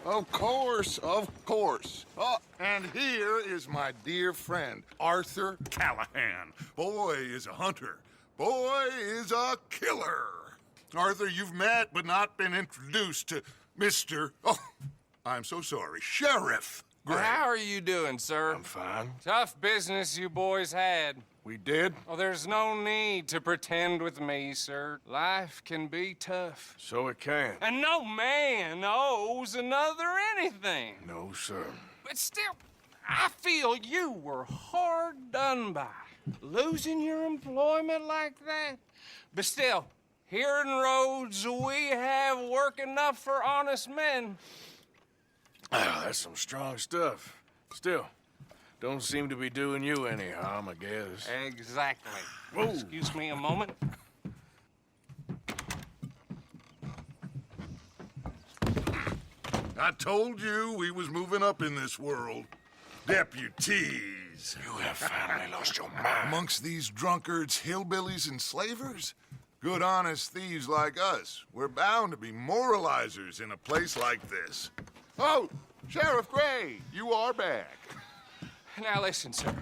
Of course, of course. Oh, and here is my dear friend, Arthur Callahan. Boy is a hunter. Boy is a killer. Arthur, you've met but not been introduced to Mr. Oh, I'm so sorry, Sheriff Gray. How are you doing, sir? I'm fine. Tough business you boys had. We did? Oh, there's no need to pretend with me, sir. Life can be tough. So it can. And no man owes another anything. No, sir. But still, I feel you were hard done by. Losing your employment like that. But still, here in Rhodes, we have work enough for honest men. Ah, that's some strong stuff. Still, don't seem to be doing you any harm, I guess. Exactly. Whoa. Excuse me a moment. I told you we was moving up in this world. Deputies. You have finally lost your mind. Amongst these drunkards, hillbillies, and slavers? Good honest thieves like us. We're bound to be moralizers in a place like this. Oh, Sheriff Gray, you are back. Now listen, sir.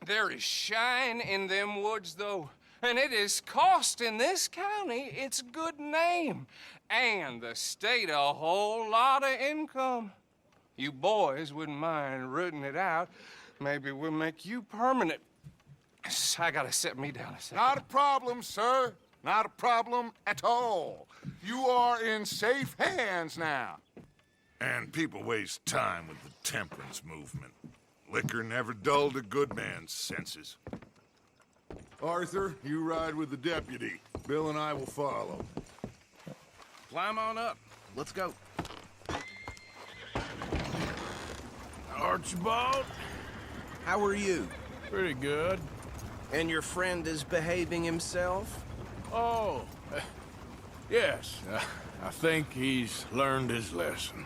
There is shine in them woods, though. And it is costing this county its good name. And the state a whole lot of income. You boys wouldn't mind rooting it out. Maybe we'll make you permanent. I gotta set me down a second. Not a problem, sir. Not a problem at all. You are in safe hands now. And people waste time with the temperance movement. Liquor never dulled a good man's senses. Arthur, you ride with the deputy. Bill and I will follow. Climb on up. Let's go. Archibald? How are you? Pretty good. And your friend is behaving himself? Oh, yes. I think he's learned his lesson.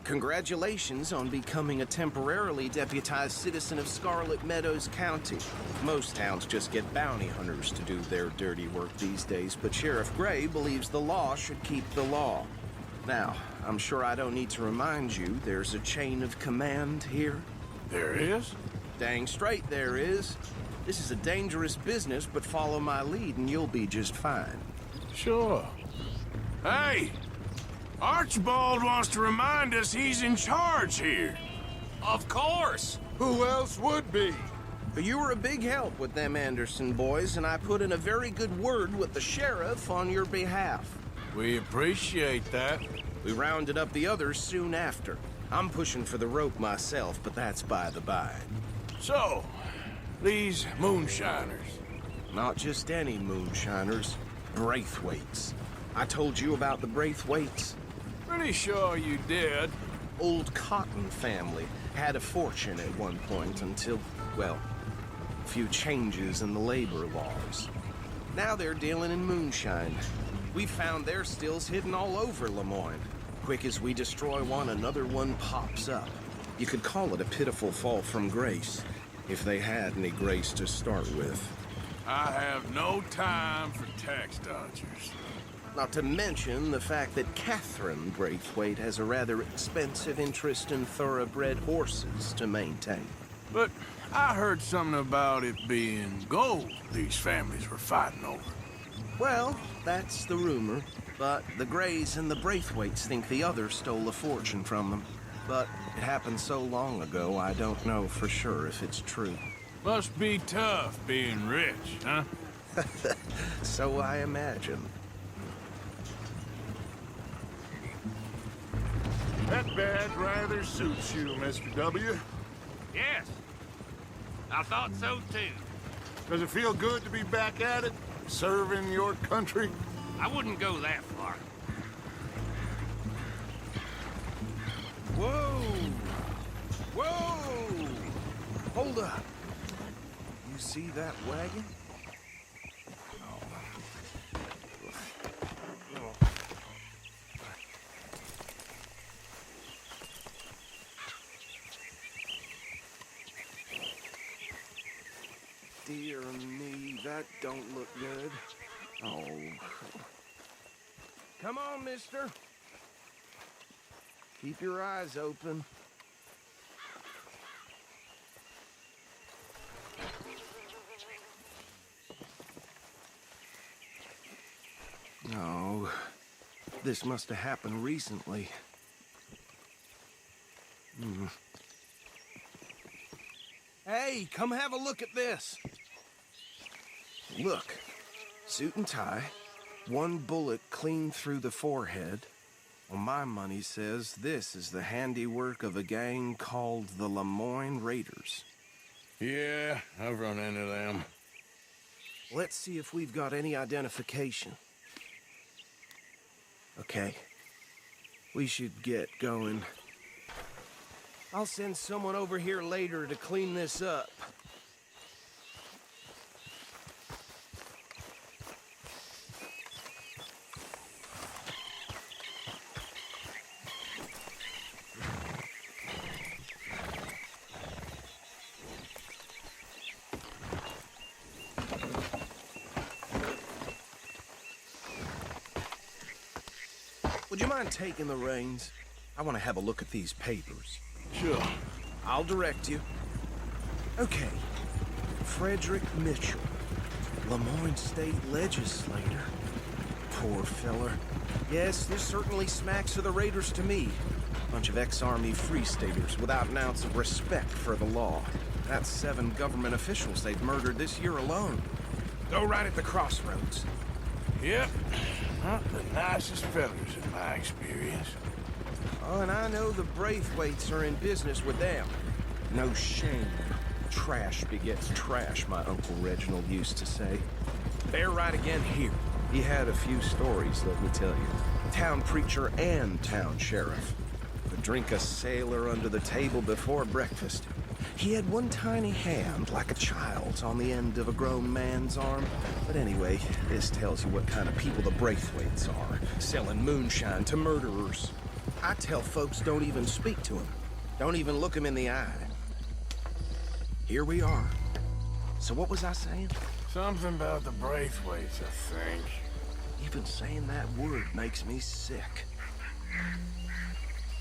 Congratulations on becoming a temporarily deputized citizen of Scarlet Meadows County. Most towns just get bounty hunters to do their dirty work these days, but Sheriff Gray believes the law should keep the law. Now, I'm sure I don't need to remind you there's a chain of command here. There is? Dang straight there is. This is a dangerous business, but follow my lead and you'll be just fine. Sure. Hey! Archibald wants to remind us he's in charge here. Of course. Who else would be? You were a big help with them Anderson boys, and I put in a very good word with the sheriff on your behalf. We appreciate that. We rounded up the others soon after. I'm pushing for the rope myself, but that's by the by. So, these moonshiners. Not just any moonshiners, Braithwaites. I told you about the Braithwaites. Pretty sure you did. Old Cotton family had a fortune at one point until, well, a few changes in the labor laws. Now they're dealing in moonshine. We found their stills hidden all over Lemoyne. Quick as we destroy one, another one pops up. You could call it a pitiful fall from grace, if they had any grace to start with. I have no time for tax dodgers. Not to mention the fact that Catherine Braithwaite has a rather expensive interest in thoroughbred horses to maintain. But I heard something about it being gold these families were fighting over. Well, that's the rumor. But the Grays and the Braithwaites think the other stole a fortune from them. But it happened so long ago, I don't know for sure if it's true. Must be tough being rich, huh? So I imagine. That badge rather suits you, Mr. W. Yes. I thought so, too. Does it feel good to be back at it, serving your country? I wouldn't go that far. Whoa! Whoa! Hold up. You see that wagon? Dear me, that don't look good. Oh. Come on, mister. Keep your eyes open. Oh, this must have happened recently. Hey, come have a look at this. Look, suit and tie, one bullet clean through the forehead. Well, my money says this is the handiwork of a gang called the Lemoyne Raiders. Yeah, I've run into them. Let's see if we've got any identification. Okay. We should get going. I'll send someone over here later to clean this up. Would you mind taking the reins? I want to have a look at these papers. Sure. I'll direct you. Okay. Frederick Mitchell, Lemoyne State Legislator. Poor feller. Yes, this certainly smacks of the Raiders to me. Bunch of ex-Army Free Staters without an ounce of respect for the law. That's 7 government officials they've murdered this year alone. Go right at the crossroads. Yep. Not the nicest fellas in my experience. Oh, and I know the Braithwaites are in business with them. No shame. Trash begets trash, my Uncle Reginald used to say. They're right again here. He had a few stories, let me tell you. Town preacher and town sheriff. Could drink a sailor under the table before breakfast. He had one tiny hand, like a child's, on the end of a grown man's arm. But anyway, this tells you what kind of people the Braithwaites are, selling moonshine to murderers. I tell folks don't even speak to him. Don't even look him in the eye. Here we are. So what was I saying? Something about the Braithwaites, I think. Even saying that word makes me sick.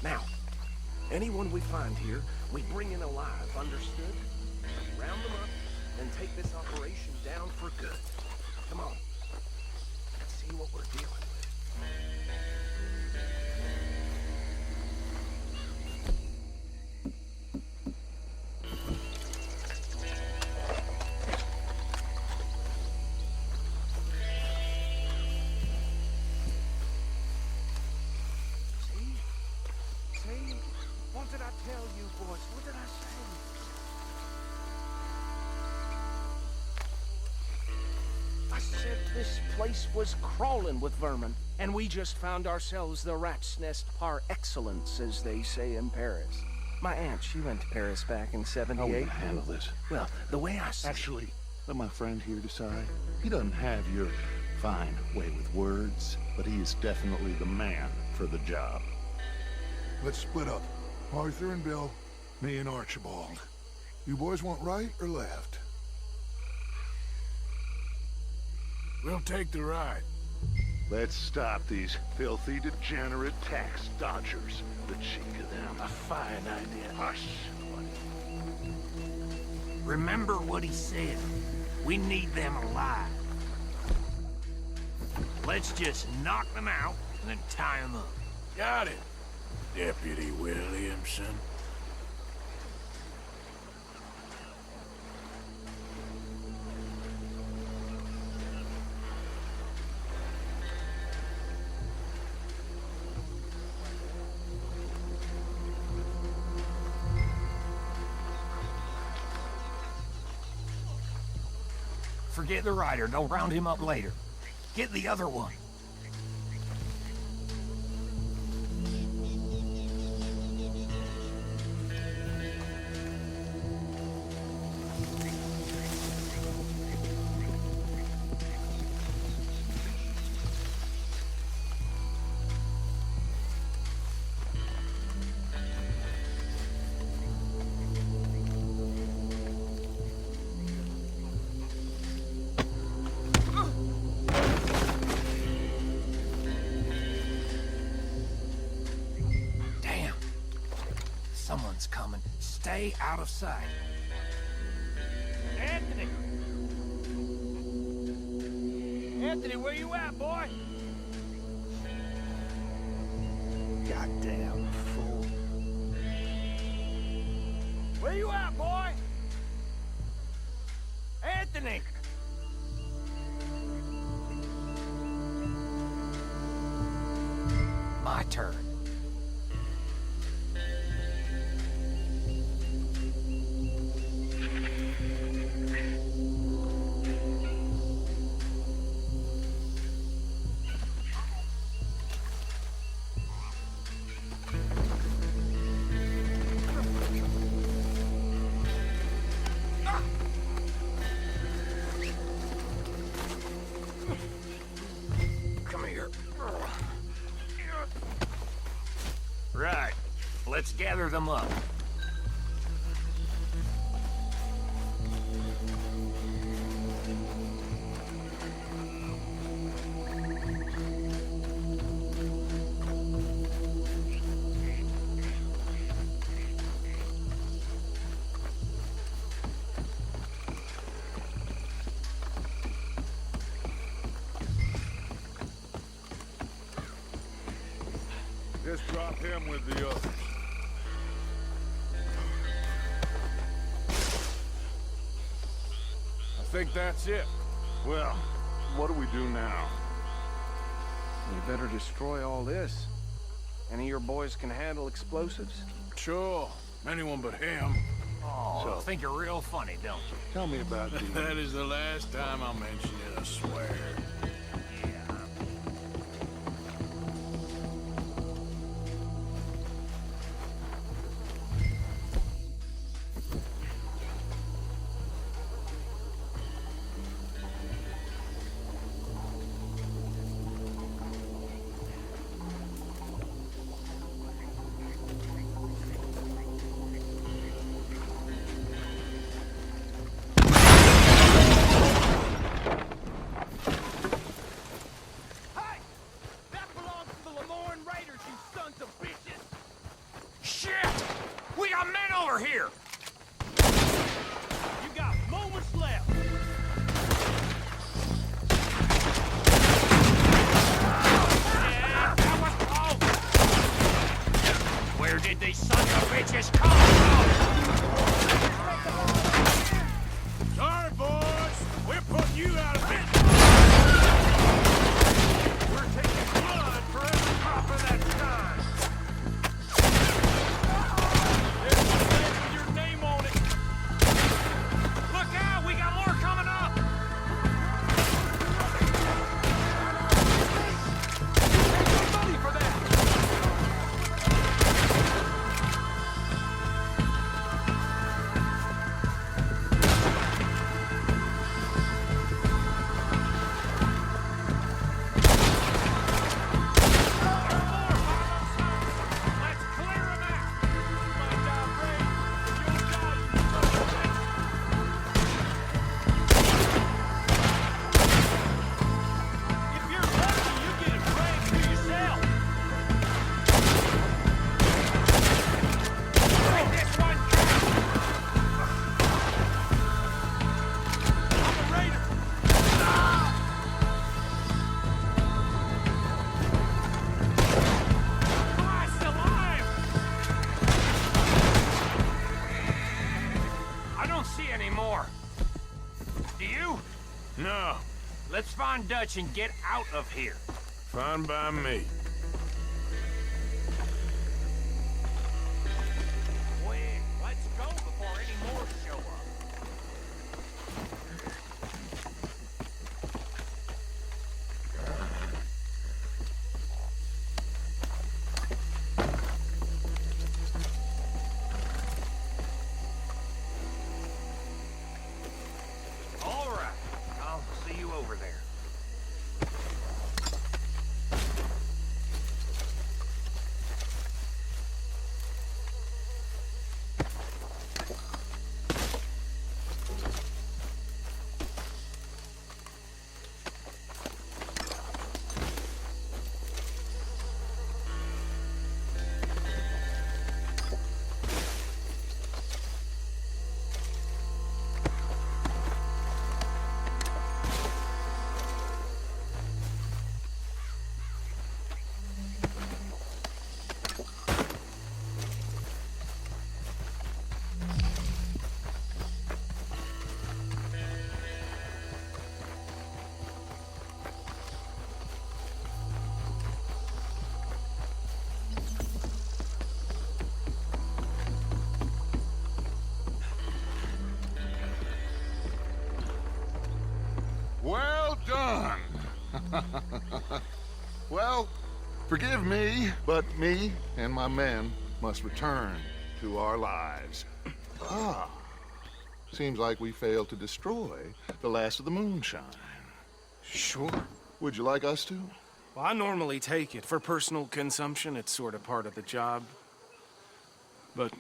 Now, anyone we find here, we bring in alive, understood? Round them up and take this operation down for good. Come on. Let's see what we're dealing with. See? What did I tell you, boys? What did I say? I said this place was crawling with vermin, and we just found ourselves the rat's nest par excellence, as they say in Paris. My aunt, she went to Paris back in How are we '78. gonna handle this? Well, the way I see Actually, let my friend here decide. He doesn't have your fine way with words, but he is definitely the man for the job. Let's split up. Arthur and Bill, me and Archibald. You boys want right or left? We'll take the ride. Let's stop these filthy, degenerate tax dodgers. The cheek of them. A fine idea. Hush. Remember what he said. We need them alive. Let's just knock them out and then tie them up. Got it, Deputy Williamson. Forget the rider. Don't round him up later. Get the other one. one's coming. Stay out of sight. Anthony! Anthony, where you at, boy? Goddamn fool. Where you at, boy? Anthony! My turn. Come here. Right. Let's gather them up. Just drop him with the others. I think that's it. Well, what do we do now? We better destroy all this. Any of your boys can handle explosives? Sure. Anyone but him. Oh, So- think you're real funny, don't you? Tell me about the... That is the last time I'll mention it, I swear. Hey! That belongs to the Lemoyne Raiders, you sons of bitches! Shit! We got men over here! You got moments left! Yeah, that was close! Where did these sons of bitches come from? Sorry, boys. We're putting you out of business. We're taking blood for every drop of that time! There's a flag with your name on it! Look out! We got more coming up! Take money for that! Let's clear them out! My job, Ray. You'll die, you son of a bitch. If you're lucky, you get a drag to yourself. Break this one down! I'm a raider. Christ alive! I don't see any more. Do you? No. Let's find Dutch and get out of here. Fine by me. Quick, let's go before any more show up. All right, I'll see you over there. Well, forgive me, but me and my men must return to our lives. Ah, seems like we failed to destroy the last of the moonshine. Sure. Would you like us to? Well, I normally take it. For personal consumption, it's sort of part of the job. But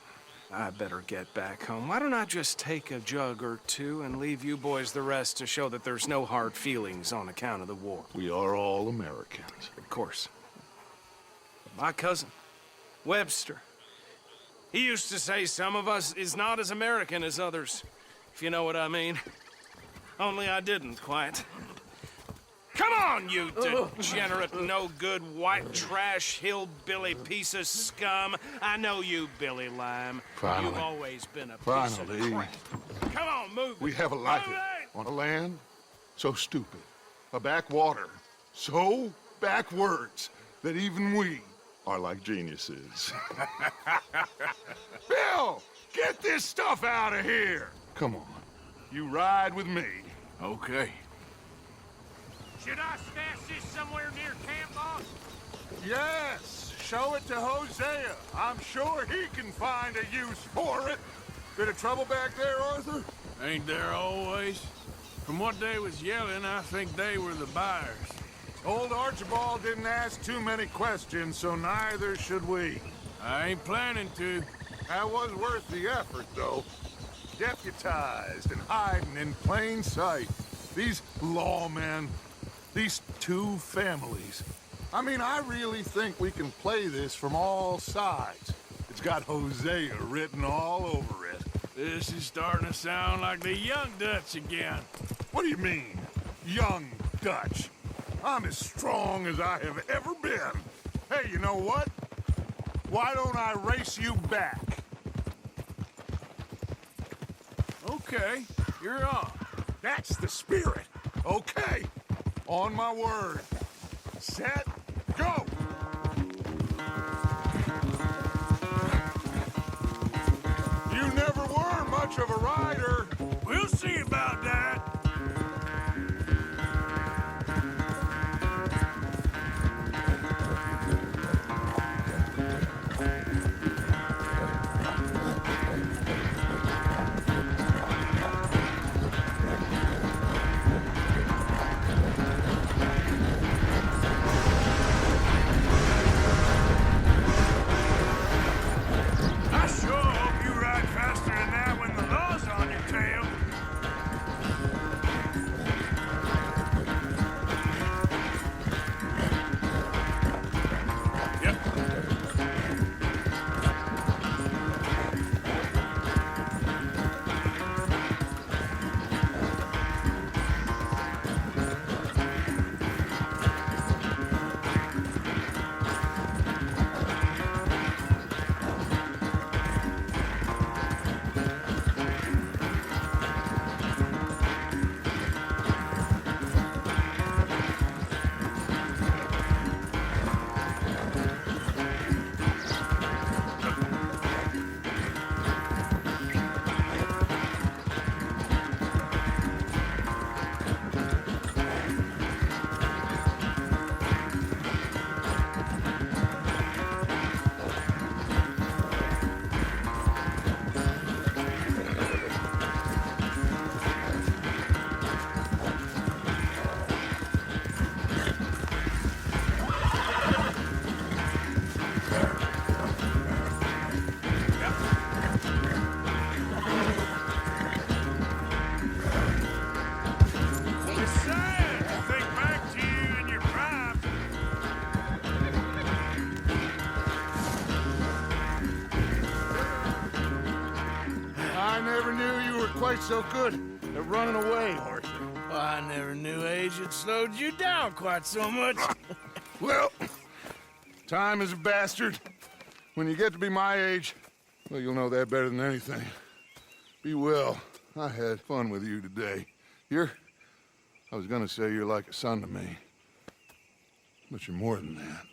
I better get back home. Why don't I just take a jug or two and leave you boys the rest to show that there's no hard feelings on account of the war? We are all Americans. Of course. My cousin, Webster, he used to say some of us is not as American as others, if you know what I mean. Only I didn't quite. Come on, you degenerate, no-good, white trash, hillbilly piece of scum. I know you, Billy Lime. Finally. You've always been a piece Finally. of crap. Come on, move We it. have a life Move it! on a land so stupid, a backwater so backwards that even we are like geniuses. Bill, get this stuff out of here! Come on, you ride with me. Okay. Should I stash this somewhere near camp, boss? Yes, show it to Hosea. I'm sure he can find a use for it. Bit of trouble back there, Arthur? Ain't there always? From what they was yelling, I think they were the buyers. Old Archibald didn't ask too many questions, so neither should we. I ain't planning to. That was worth the effort, though. Deputized and hiding in plain sight. These lawmen, these two families. I mean, I really think we can play this from all sides. It's got Hosea written all over it. This is starting to sound like the Young Dutch again. What do you mean, young Dutch? I'm as strong as I have ever been. Hey, you know what? Why don't I race you back? Okay, you're on. That's the spirit. Okay. On my word. Set, go! You never were much of a rider. We'll see about that. I sure hope you ride faster than that when the law's on your tail. I never knew you were quite so good at running away, Arthur. I never knew age had slowed you down quite so much. Well, time is a bastard. When you get to be my age, well, you'll know that better than anything. Be well. I had fun with you today. I was gonna say you're like a son to me. But you're more than that.